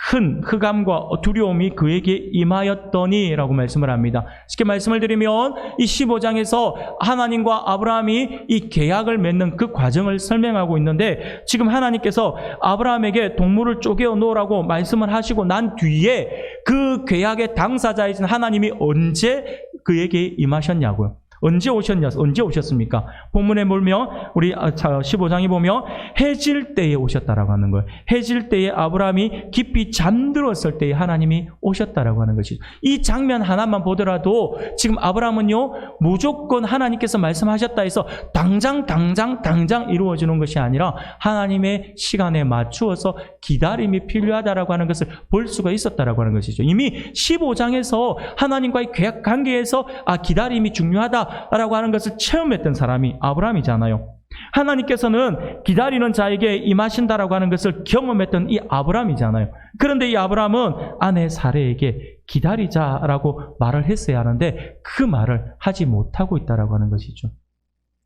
큰 흑암과 두려움이 그에게 임하였더니 라고 말씀을 합니다. 쉽게 말씀을 드리면 이 15장에서 하나님과 아브라함이 이 계약을 맺는 그 과정을 설명하고 있는데 지금 하나님께서 아브라함에게 동물을 쪼개어 놓으라고 말씀을 하시고 난 뒤에 그 계약의 당사자이신 하나님이 언제 그에게 임하셨냐고요. 언제 오셨습니까? 본문에 보면 우리 15장에 보면 해질 때에 오셨다라고 하는 거예요. 해질 때에 아브라함이 깊이 잠들었을 때에 하나님이 오셨다라고 하는 것이죠. 이 장면 하나만 보더라도 지금 아브라함은요 무조건 하나님께서 말씀하셨다 해서 당장 이루어지는 것이 아니라 하나님의 시간에 맞추어서 기다림이 필요하다라고 하는 것을 볼 수가 있었다라고 하는 것이죠. 이미 15장에서 하나님과의 계약 관계에서 기다림이 중요하다 라고 하는 것을 체험했던 사람이 아브라함이잖아요. 하나님께서는 기다리는 자에게 임하신다라고 하는 것을 경험했던 이 아브라함이잖아요. 그런데 이 아브라함은 아내 사레에게 기다리자라고 말을 했어야 하는데 그 말을 하지 못하고 있다라고 하는 것이죠.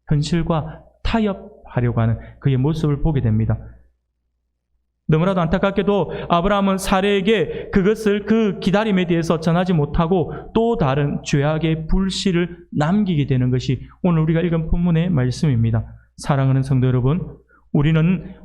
현실과 타협하려고 하는 그의 모습을 보게 됩니다. 너무나도 안타깝게도 아브라함은 사레에게 그 기다림에 대해서 전하지 못하고 또 다른 죄악의 불씨를 남기게 되는 것이 오늘 우리가 읽은 본문의 말씀입니다. 사랑하는 성도 여러분, 우리는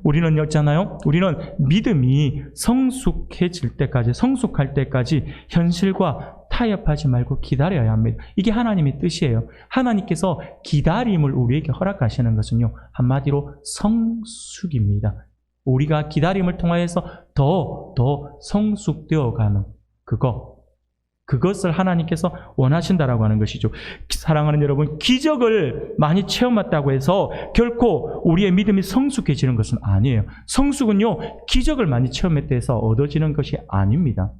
믿음이 성숙할 때까지 현실과 타협하지 말고 기다려야 합니다. 이게 하나님의 뜻이에요. 하나님께서 기다림을 우리에게 허락하시는 것은요, 한마디로 성숙입니다. 우리가 기다림을 통하여서 더 성숙되어 가는 그것을 하나님께서 원하신다라고 하는 것이죠. 사랑하는 여러분, 기적을 많이 체험했다고 해서 결코 우리의 믿음이 성숙해지는 것은 아니에요. 성숙은요, 기적을 많이 체험했다 해서 얻어지는 것이 아닙니다.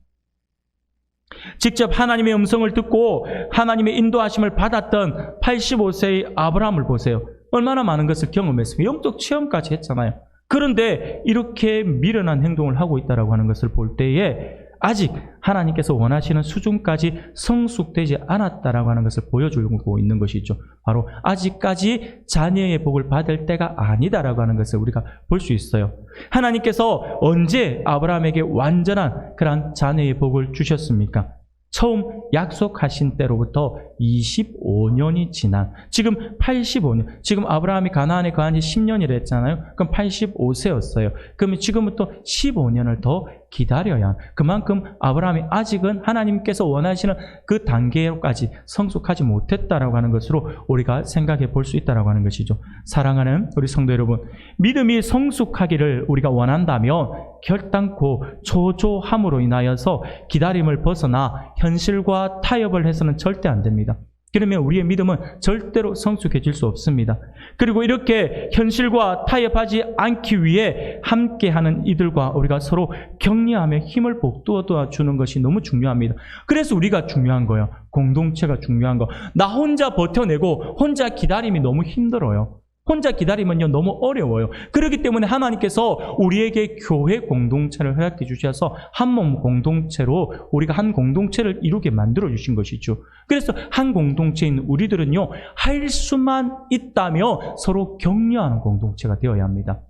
직접 하나님의 음성을 듣고 하나님의 인도하심을 받았던 85세의 아브라함을 보세요. 얼마나 많은 것을 경험했습니까? 영적 체험까지 했잖아요. 그런데 이렇게 미련한 행동을 하고 있다고 하는 것을 볼 때에 아직 하나님께서 원하시는 수준까지 성숙되지 않았다라고 하는 것을 보여주고 있는 것이죠. 바로 아직까지 자녀의 복을 받을 때가 아니다라고 하는 것을 우리가 볼 수 있어요. 하나님께서 언제 아브라함에게 완전한 그러한 자녀의 복을 주셨습니까? 처음 약속하신 때로부터 25년이 지난 지금 85년, 지금 아브라함이 가나안에 거한 지 10년이라 했잖아요. 그럼 85세였어요. 그러면 지금부터 15년을 더 기다려야 한, 그만큼 아브라함이 아직은 하나님께서 원하시는 그 단계까지 성숙하지 못했다라고 하는 것으로 우리가 생각해 볼 수 있다라고 하는 것이죠. 사랑하는 우리 성도 여러분, 믿음이 성숙하기를 우리가 원한다면 결단코 초조함으로 인하여서 기다림을 벗어나 현실과 타협을 해서는 절대 안 됩니다. 그러면 우리의 믿음은 절대로 성숙해질 수 없습니다. 그리고 이렇게 현실과 타협하지 않기 위해 함께하는 이들과 우리가 서로 격려하며 힘을 북돋워 주는 것이 너무 중요합니다. 그래서 우리가 중요한 거예요. 공동체가 중요한 거. 나 혼자 버텨내고 혼자 기다림이 너무 힘들어요. 혼자 기다리면요 너무 어려워요. 그렇기 때문에 하나님께서 우리에게 교회 공동체를 허락해 주셔서 한 몸 공동체로 우리가 한 공동체를 이루게 만들어 주신 것이죠. 그래서 한 공동체인 우리들은요 할 수만 있다며 서로 격려하는 공동체가 되어야 합니다.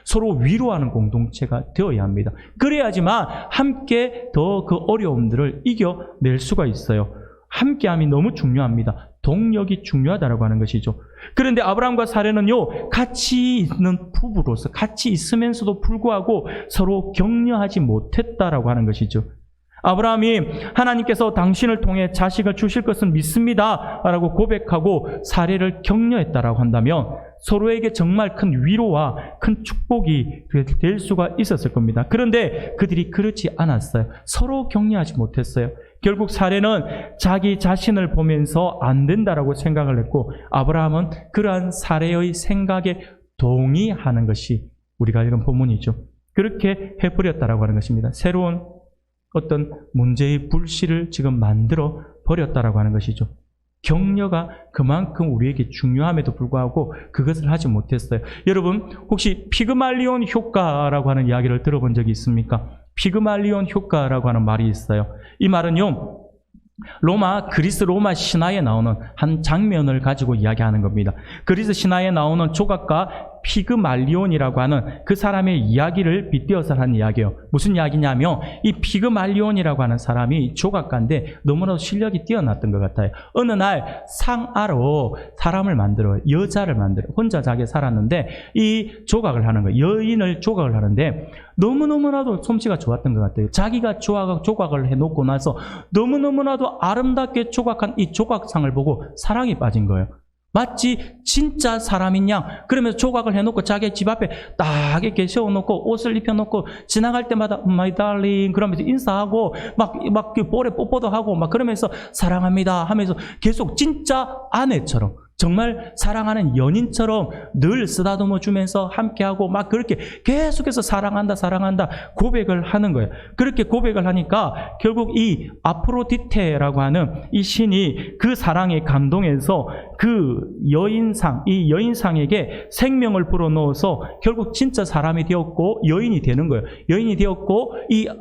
서로 위로하는 공동체가 되어야 합니다. 그래야지만 함께 더 그 어려움들을 이겨낼 수가 있어요. 함께함이 너무 중요합니다. 동력이 중요하다고 하는 것이죠. 그런데 아브라함과 사례는요 같이 있는 부부로서 같이 있으면서도 불구하고 서로 격려하지 못했다라고 하는 것이죠. 아브라함이 하나님께서 당신을 통해 자식을 주실 것은 믿습니다 라고 고백하고 사례를 격려했다라고 한다면 서로에게 정말 큰 위로와 큰 축복이 될 수가 있었을 겁니다. 그런데 그들이 그렇지 않았어요. 서로 격려하지 못했어요. 결국 사례는 자기 자신을 보면서 안 된다라고 생각을 했고 아브라함은 그러한 사례의 생각에 동의하는 것이 우리가 읽은 본문이죠. 그렇게 해버렸다라고 하는 것입니다. 새로운 어떤 문제의 불씨를 지금 만들어 버렸다라고 하는 것이죠. 격려가 그만큼 우리에게 중요함에도 불구하고 그것을 하지 못했어요. 여러분 혹시 피그말리온 효과라고 하는 이야기를 들어본 적이 있습니까? 피그말리온 효과라고 하는 말이 있어요. 이 말은요 그리스 로마 신화에 나오는 한 장면을 가지고 이야기하는 겁니다. 그리스 신화에 나오는 조각가 피그말리온이라고 하는 그 사람의 이야기를 빗대어서 한 이야기예요. 무슨 이야기냐면 이 피그말리온이라고 하는 사람이 조각가인데 너무나도 실력이 뛰어났던 것 같아요. 어느 날 상아로 사람을 만들어요. 여자를 만들어요. 혼자 자기 살았는데 이 조각을 하는 거예요. 여인을 조각을 하는데 너무너무나도 솜씨가 좋았던 것 같아요. 자기가 조각을 해놓고 나서 너무너무나도 아름답게 조각한 이 조각상을 보고 사랑에 빠진 거예요. 마치 진짜 사람인 양 그러면서 조각을 해놓고 자기 집 앞에 딱 이렇게 세워놓고 옷을 입혀놓고 지나갈 때마다 my darling 그러면서 인사하고 막 볼에 뽀뽀도 하고 막 그러면서 사랑합니다 하면서 계속 진짜 아내처럼 정말 사랑하는 연인처럼 늘 쓰다듬어 주면서 함께하고 막 그렇게 계속해서 사랑한다 고백을 하는 거예요. 그렇게 고백을 하니까 결국 이 아프로디테라고 하는 이 신이 그 사랑에 감동해서 그 이 여인상에게 생명을 불어넣어서 결국 진짜 사람이 되었고 여인이 되는 거예요. 여인이 되었고 이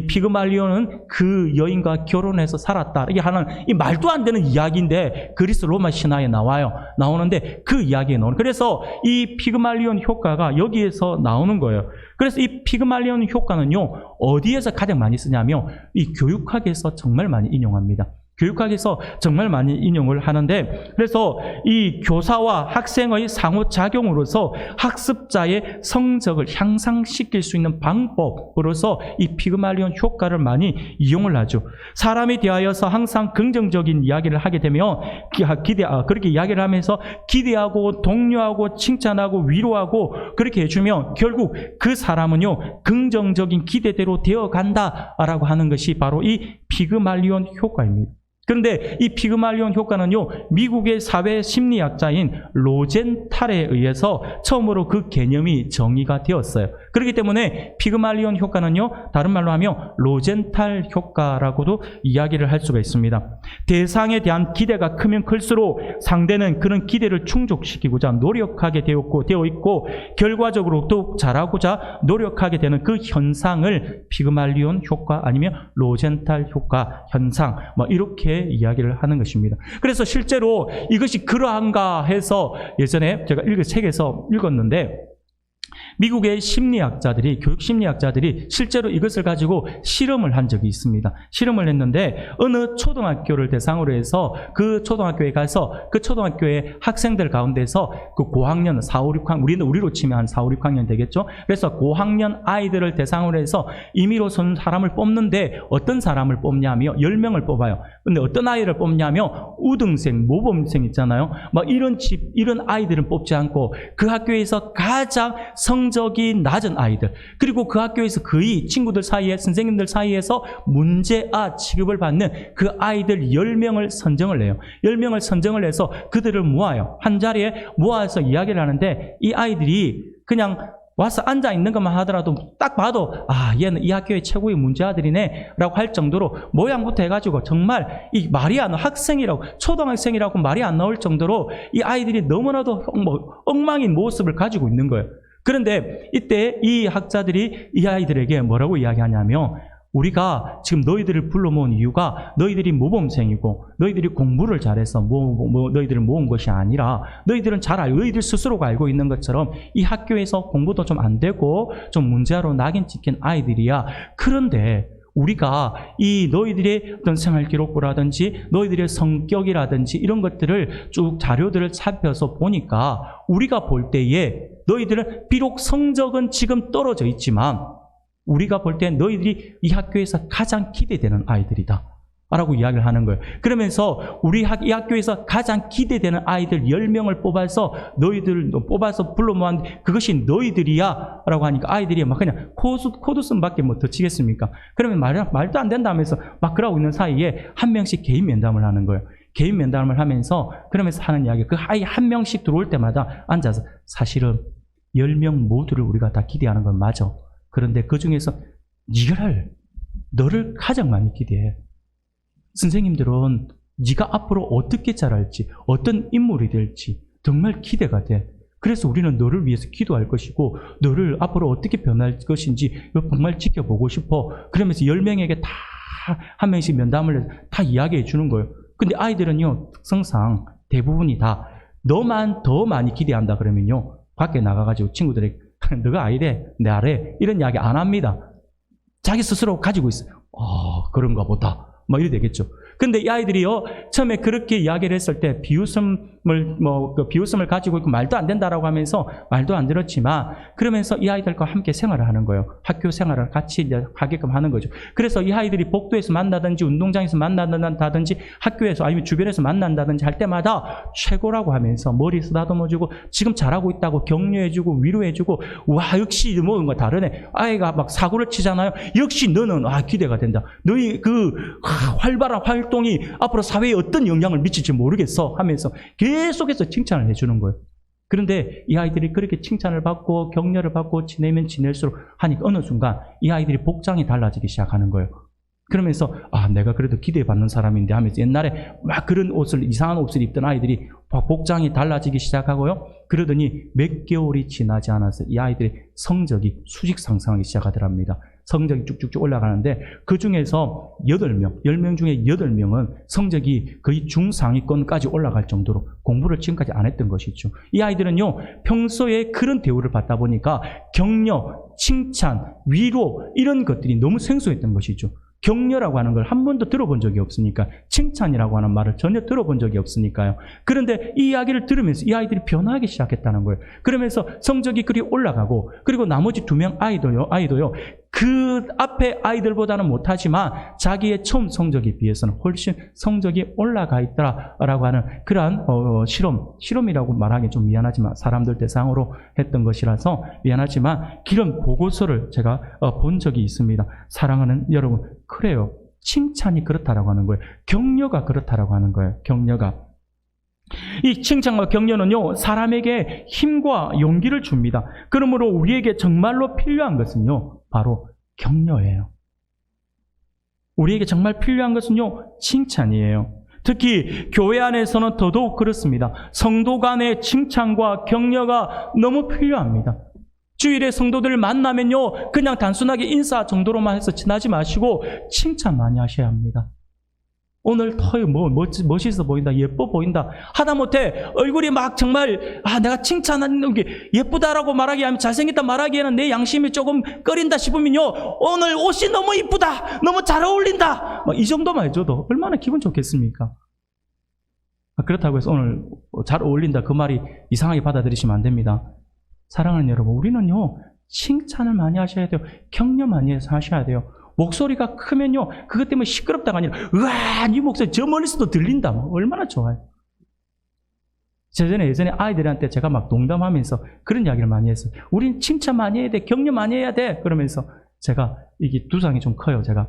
피그말리온은 그 여인과 결혼해서 살았다. 이게 하는 이 말도 안 되는 이야기인데 그리스 로마 신화에 나오는데 그 이야기에 나오는. 그래서 이 피그말리온 효과가 여기에서 나오는 거예요. 그래서 이 피그말리온 효과는요 어디에서 가장 많이 쓰냐면 이 교육학에서 정말 많이 인용합니다. 교육학에서 정말 많이 인용을 하는데 그래서 이 교사와 학생의 상호작용으로서 학습자의 성적을 향상시킬 수 있는 방법으로서 이 피그말리온 효과를 많이 이용을 하죠. 사람에 대하여서 항상 긍정적인 이야기를 하게 되면 그렇게 이야기를 하면서 기대하고 독려하고 칭찬하고 위로하고 그렇게 해주면 결국 그 사람은요 긍정적인 기대대로 되어간다라고 하는 것이 바로 이 피그말리온 효과입니다. 그런데 이 피그말리온 효과는요 미국의 사회 심리학자인 로젠탈에 의해서 처음으로 그 개념이 정의가 되었어요. 그렇기 때문에 피그말리온 효과는요 다른 말로 하면 로젠탈 효과라고도 이야기를 할 수가 있습니다. 대상에 대한 기대가 크면 클수록 상대는 그런 기대를 충족시키고자 노력하게 되어 있고 결과적으로 더욱 잘하고자 노력하게 되는 그 현상을 피그말리온 효과 아니면 로젠탈 효과 현상 이렇게 이야기를 하는 것입니다. 그래서 실제로 이것이 그러한가 해서 예전에 제가 책에서 읽었는데 미국의 심리학자들이, 교육심리학자들이 실제로 이것을 가지고 실험을 한 적이 있습니다. 실험을 했는데 어느 초등학교를 대상으로 해서 그 초등학교에 가서 그 초등학교의 학생들 가운데서 그 고학년 4, 5, 6학년, 우리로 치면 한 4, 5, 6학년 되겠죠? 그래서 고학년 아이들을 대상으로 해서 임의로선 사람을 뽑는데 어떤 사람을 뽑냐며 10명을 뽑아요. 근데 어떤 아이를 뽑냐면 우등생, 모범생 있잖아요. 이런 아이들은 뽑지 않고 그 학교에서 가장 성적이 낮은 아이들, 그리고 그 학교에서 거의 친구들 사이에, 선생님들 사이에서 문제아 취급을 받는 그 아이들 10명을 선정을 해요. 10명을 선정을 해서 그들을 모아요. 한 자리에 모아서 이야기를 하는데 이 아이들이 그냥 와서 앉아 있는 것만 하더라도 딱 봐도 얘는 이 학교의 최고의 문제 아들이네 라고 할 정도로 모양부터 해가지고 정말 이 말이 안 학생이라고 초등학생이라고 말이 안 나올 정도로 이 아이들이 너무나도 엉망인 모습을 가지고 있는 거예요. 그런데 이때 이 학자들이 이 아이들에게 뭐라고 이야기하냐면 우리가 지금 너희들을 불러 모은 이유가 너희들이 모범생이고 너희들이 공부를 잘해서 너희들을 모은 것이 아니라 너희들은 잘 알고 너희들 스스로가 알고 있는 것처럼 이 학교에서 공부도 좀 안 되고 좀 문제로 낙인 찍힌 아이들이야. 그런데 우리가 이 너희들의 어떤 생활 기록부라든지 너희들의 성격이라든지 이런 것들을 쭉 자료들을 살펴서 보니까 우리가 볼 때에 너희들은 비록 성적은 지금 떨어져 있지만 우리가 볼 때 너희들이 이 학교에서 가장 기대되는 아이들이다 라고 이야기를 하는 거예요. 그러면서 이 학교에서 가장 기대되는 아이들 10명을 뽑아서 불러 모았 그것이 너희들이야 라고 하니까 아이들이 막 그냥 코드슨밖에 뭐 더 치겠습니까? 그러면 말도 안 된다 하면서 막 그러고 있는 사이에 한 명씩 개인 면담을 하는 거예요. 개인 면담을 하면서 그러면서 하는 이야기, 그 아이 한 명씩 들어올 때마다 앉아서 사실은 10명 모두를 우리가 다 기대하는 건 맞아. 그런데 그 중에서 너를 가장 많이 기대해. 선생님들은 네가 앞으로 어떻게 자랄지, 어떤 인물이 될지 정말 기대가 돼. 그래서 우리는 너를 위해서 기도할 것이고 너를 앞으로 어떻게 변할 것인지 정말 지켜보고 싶어. 그러면서 10명에게 다 한 명씩 면담을 해서 다 이야기해 주는 거예요. 근데 아이들은요, 특성상 대부분이 다 너만 더 많이 기대한다 그러면요, 밖에 나가가지고 친구들에게 너가 아이래, 내 아래, 이런 이야기 안 합니다. 자기 스스로 가지고 있어요. 그런가 보다. 막 이래 되겠죠. 근데 이 아이들이요, 처음에 그렇게 이야기를 했을 때 비웃음을 가지고 있고 말도 안 된다라고 하면서 말도 안 들었지만 그러면서 이 아이들과 함께 생활을 하는 거예요. 학교 생활을 같이 이제 하게끔 하는 거죠. 그래서 이 아이들이 복도에서 만나든지 운동장에서 만난다든지 학교에서 아니면 주변에서 만난다든지 할 때마다 최고라고 하면서 머리 쓰다듬어주고 지금 잘하고 있다고 격려해주고 위로해주고 와 역시 뭔가 다르네. 아이가 막 사고를 치잖아요. 역시 너는 기대가 된다. 너희 그 활발한 활동이 앞으로 사회에 어떤 영향을 미칠지 모르겠어 하면서 계속해서 칭찬을 해주는 거예요. 그런데 이 아이들이 그렇게 칭찬을 받고 격려를 받고 지내면 지낼수록 하니까 어느 순간 이 아이들이 복장이 달라지기 시작하는 거예요. 그러면서 내가 그래도 기대받는 사람인데 하면서 옛날에 막 그런 이상한 옷을 입던 아이들이 복장이 달라지기 시작하고요. 그러더니 몇 개월이 지나지 않아서 이 아이들의 성적이 수직 상승하기 시작하더랍니다. 성적이 쭉쭉쭉 올라가는데 그 중에서 10명 중에 8명은 성적이 거의 중상위권까지 올라갈 정도로 공부를 지금까지 안 했던 것이죠. 이 아이들은요, 평소에 그런 대우를 받다 보니까 격려, 칭찬, 위로 이런 것들이 너무 생소했던 것이죠. 격려라고 하는 걸 한 번도 들어본 적이 없으니까, 칭찬이라고 하는 말을 전혀 들어본 적이 없으니까요. 그런데 이 이야기를 들으면서 이 아이들이 변하기 시작했다는 거예요. 그러면서 성적이 그리 올라가고, 그리고 나머지 2명 아이도요, 그 앞에 아이들보다는 못하지만 자기의 처음 성적에 비해서는 훨씬 성적이 올라가 있더라라고 하는 그러한 실험이라고 말하기 좀 미안하지만 사람들 대상으로 했던 것이라서 미안하지만 그런 보고서를 제가 본 적이 있습니다. 사랑하는 여러분, 그래요. 칭찬이 그렇다라고 하는 거예요. 격려가 그렇다라고 하는 거예요. 격려가. 이 칭찬과 격려는요, 사람에게 힘과 용기를 줍니다. 그러므로 우리에게 정말로 필요한 것은요, 바로 격려예요. 우리에게 정말 필요한 것은요, 칭찬이에요. 특히 교회 안에서는 더더욱 그렇습니다. 성도 간의 칭찬과 격려가 너무 필요합니다. 주일에 성도들을 만나면요, 그냥 단순하게 인사 정도로만 해서 지나지 마시고 칭찬 많이 하셔야 합니다. 오늘 멋있어 보인다, 예뻐 보인다, 하다못해 얼굴이 막 정말 내가 칭찬하는 게 예쁘다라고 말하기 하면, 잘생겼다 말하기에는 내 양심이 조금 꺼린다 싶으면요, 오늘 옷이 너무 이쁘다, 너무 잘 어울린다, 이 정도만 해줘도 얼마나 기분 좋겠습니까? 그렇다고 해서 오늘 잘 어울린다 그 말이 이상하게 받아들이시면 안 됩니다. 사랑하는 여러분, 우리는요, 칭찬을 많이 하셔야 돼요. 격려 많이 해서 하셔야 돼요. 목소리가 크면요, 그것 때문에 시끄럽다가 아니라 으아, 네 목소리 저 멀리서도 들린다, 얼마나 좋아요. 예전에 아이들한테 제가 막 농담하면서 그런 이야기를 많이 했어요. 우린 칭찬 많이 해야 돼, 격려 많이 해야 돼. 그러면서 제가 이게 두상이 좀 커요. 제가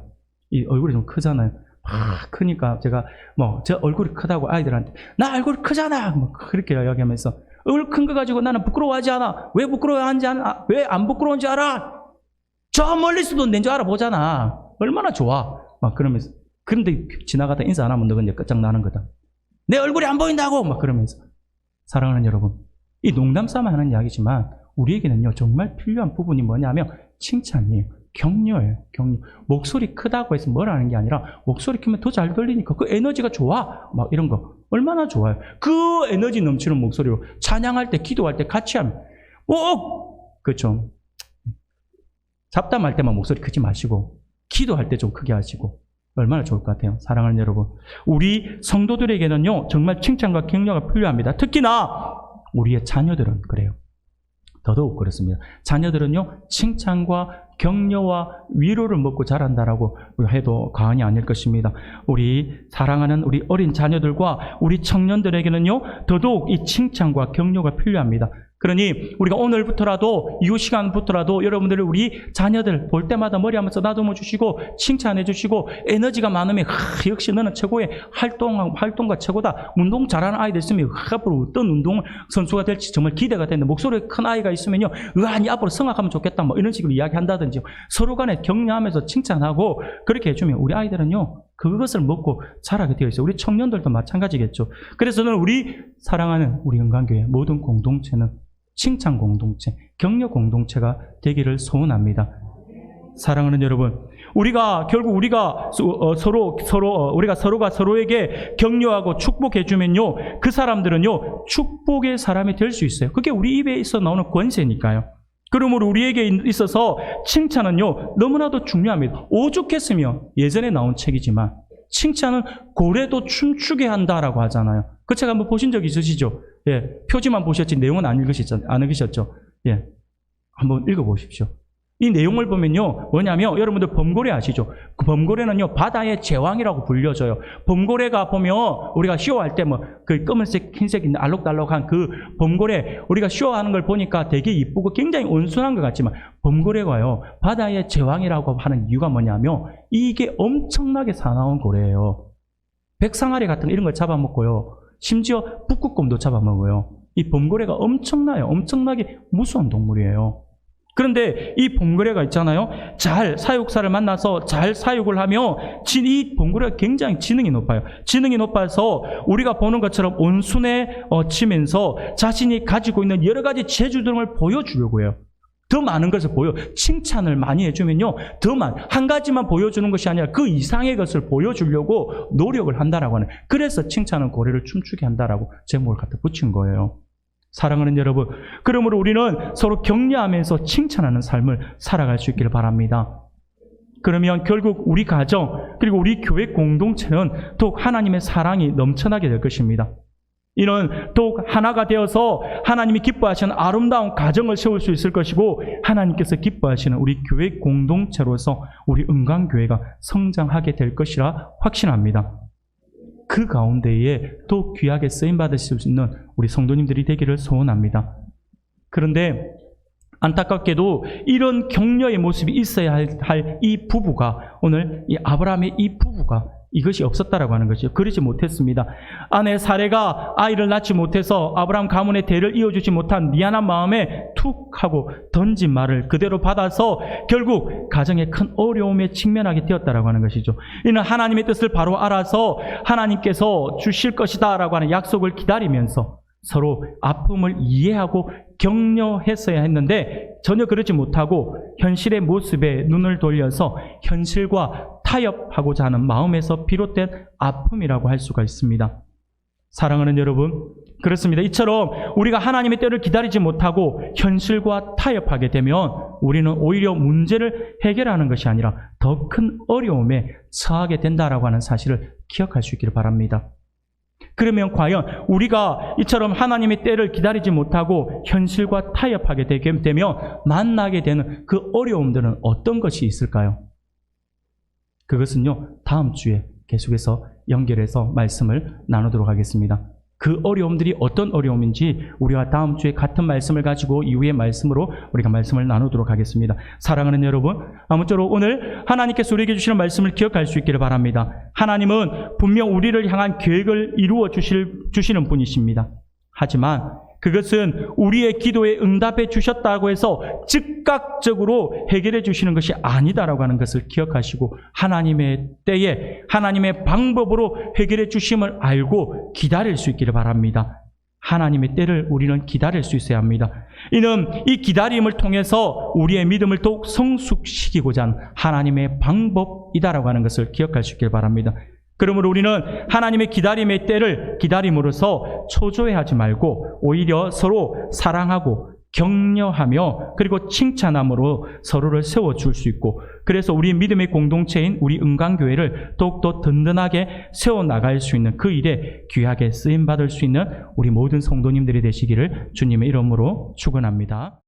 이 얼굴이 좀 크잖아요. 크니까 제가 제 얼굴이 크다고 아이들한테 나 얼굴 크잖아, 그렇게 이야기하면서 얼굴 큰 거 가지고 나는 부끄러워하지 않아. 왜 부끄러워하는지 않아? 왜 안 부끄러운지 알아? 저 멀리서도 낸 줄 알아보잖아. 얼마나 좋아. 막 그러면서. 그런데 지나가다 인사 안 하면 너 그냥 끝장나는 거다. 내 얼굴이 안 보인다고! 막 그러면서. 사랑하는 여러분, 이 농담 삼아 하는 이야기지만 우리에게는요, 정말 필요한 부분이 뭐냐면 칭찬이에요. 격려예요. 격려. 목소리 크다고 해서 뭘 하는 게 아니라 목소리 크면 더 잘 들리니까 그 에너지가 좋아. 막 이런 거. 얼마나 좋아요. 그 에너지 넘치는 목소리로 찬양할 때, 기도할 때 같이 하면. 그렇죠. 잡담할 때만 목소리 크지 마시고 기도할 때 좀 크게 하시고 얼마나 좋을 것 같아요. 사랑하는 여러분. 우리 성도들에게는요, 정말 칭찬과 격려가 필요합니다. 특히나 우리의 자녀들은 그래요. 더더욱 그렇습니다. 자녀들은요, 칭찬과 격려와 위로를 먹고 자란다라고 해도 과언이 아닐 것입니다. 우리 사랑하는 우리 어린 자녀들과 우리 청년들에게는요, 더더욱 이 칭찬과 격려가 필요합니다. 그러니 우리가 오늘부터라도, 이후 시간부터라도 여러분들이 우리 자녀들 볼 때마다 머리 한번 쓰다듬어 주시고 칭찬해 주시고 에너지가 많으면 역시 너는 최고의 활동가 최고다. 운동 잘하는 아이들 있으면 앞으로 어떤 운동 선수가 될지 정말 기대가 되는데, 목소리 큰 아이가 있으면요, 니 앞으로 성악하면 좋겠다, 뭐 이런 식으로 이야기한다든지 서로 간에 격려하면서 칭찬하고 그렇게 해주면 우리 아이들은요, 그것을 먹고 자라게 되어 있어요. 우리 청년들도 마찬가지겠죠. 그래서 저는 우리 사랑하는 우리 은강교회 모든 공동체는 칭찬 공동체, 격려 공동체가 되기를 소원합니다. 사랑하는 여러분, 우리가 결국 우리가 서로가 서로에게 격려하고 축복해 주면요, 그 사람들은요, 축복의 사람이 될 수 있어요. 그게 우리 입에 있어 나오는 권세니까요. 그러므로 우리에게 있어서 칭찬은요, 너무나도 중요합니다. 오죽했으면, 예전에 나온 책이지만 칭찬은 고래도 춤추게 한다라고 하잖아요. 그 책 한번 보신 적 있으시죠? 예, 표지만 보셨지 내용은 안 읽으셨죠? 예, 한번 읽어보십시오. 이 내용을 보면요, 뭐냐면 여러분들 범고래 아시죠? 그 범고래는요, 바다의 제왕이라고 불려져요. 범고래가 보면 우리가 쇼할 때 뭐 그 검은색, 흰색 알록달록한 그 범고래, 우리가 쇼하는 걸 보니까 되게 이쁘고 굉장히 온순한 것 같지만 범고래가요, 바다의 제왕이라고 하는 이유가 뭐냐면 이게 엄청나게 사나운 고래예요. 백상아리 같은 거 이런 걸 잡아먹고요, 심지어 북극곰도 잡아먹어요. 이 범고래가 엄청나요. 엄청나게 무서운 동물이에요. 그런데 이 범고래가 있잖아요, 잘 사육사를 만나서 잘 사육을 하며 이 범고래가 굉장히 지능이 높아요. 지능이 높아서 우리가 보는 것처럼 온순해지면서 자신이 가지고 있는 여러 가지 재주 등을 보여주려고 해요. 더 많은 것을 칭찬을 많이 해주면요, 한 가지만 보여주는 것이 아니라 그 이상의 것을 보여주려고 노력을 한다라고 하는, 그래서 칭찬은 고래를 춤추게 한다라고 제목을 갖다 붙인 거예요. 사랑하는 여러분, 그러므로 우리는 서로 격려하면서 칭찬하는 삶을 살아갈 수 있기를 바랍니다. 그러면 결국 우리 가정, 그리고 우리 교회 공동체는 더욱 하나님의 사랑이 넘쳐나게 될 것입니다. 이는 더욱 하나가 되어서 하나님이 기뻐하시는 아름다운 가정을 세울 수 있을 것이고, 하나님께서 기뻐하시는 우리 교회 공동체로서 우리 은강교회가 성장하게 될 것이라 확신합니다. 그 가운데에 또 귀하게 쓰임받으실 수 있는 우리 성도님들이 되기를 소원합니다. 그런데 안타깝게도 이런 격려의 모습이 있어야 할 이 부부가, 오늘 이 아브라함의 이 부부가 이것이 없었다라고 하는 것이죠. 그러지 못했습니다. 아내 사레가 아이를 낳지 못해서 아브라함 가문의 대를 이어주지 못한 미안한 마음에 툭 하고 던진 말을 그대로 받아서 결국 가정에 큰 어려움에 직면하게 되었다라고 하는 것이죠. 이는 하나님의 뜻을 바로 알아서 하나님께서 주실 것이다라고 하는 약속을 기다리면서 서로 아픔을 이해하고 격려했어야 했는데 전혀 그러지 못하고 현실의 모습에 눈을 돌려서 현실과 타협하고자 하는 마음에서 비롯된 아픔이라고 할 수가 있습니다. 사랑하는 여러분, 그렇습니다. 이처럼 우리가 하나님의 때를 기다리지 못하고 현실과 타협하게 되면 우리는 오히려 문제를 해결하는 것이 아니라 더 큰 어려움에 처하게 된다라고 하는 사실을 기억할 수 있기를 바랍니다. 그러면 과연 우리가 이처럼 하나님의 때를 기다리지 못하고 현실과 타협하게 되면 만나게 되는 그 어려움들은 어떤 것이 있을까요? 그것은요, 다음 주에 계속해서 연결해서 말씀을 나누도록 하겠습니다. 그 어려움들이 어떤 어려움인지 우리가 다음 주에 같은 말씀을 가지고 이후의 말씀으로 우리가 말씀을 나누도록 하겠습니다. 사랑하는 여러분, 아무쪼록 오늘 하나님께서 우리에게 주시는 말씀을 기억할 수 있기를 바랍니다. 하나님은 분명 우리를 향한 계획을 이루어 주시는 분이십니다. 하지만 그것은 우리의 기도에 응답해 주셨다고 해서 즉각적으로 해결해 주시는 것이 아니다라고 하는 것을 기억하시고 하나님의 때에 하나님의 방법으로 해결해 주심을 알고 기다릴 수 있기를 바랍니다. 하나님의 때를 우리는 기다릴 수 있어야 합니다. 이는 이 기다림을 통해서 우리의 믿음을 더욱 성숙시키고자 하는 하나님의 방법이다라고 하는 것을 기억할 수 있기를 바랍니다. 그러므로 우리는 하나님의 기다림의 때를 기다림으로써 초조해하지 말고 오히려 서로 사랑하고 격려하며 그리고 칭찬함으로 서로를 세워줄 수 있고, 그래서 우리 믿음의 공동체인 우리 은광교회를 더욱더 든든하게 세워나갈 수 있는 그 일에 귀하게 쓰임받을 수 있는 우리 모든 성도님들이 되시기를 주님의 이름으로 축원합니다.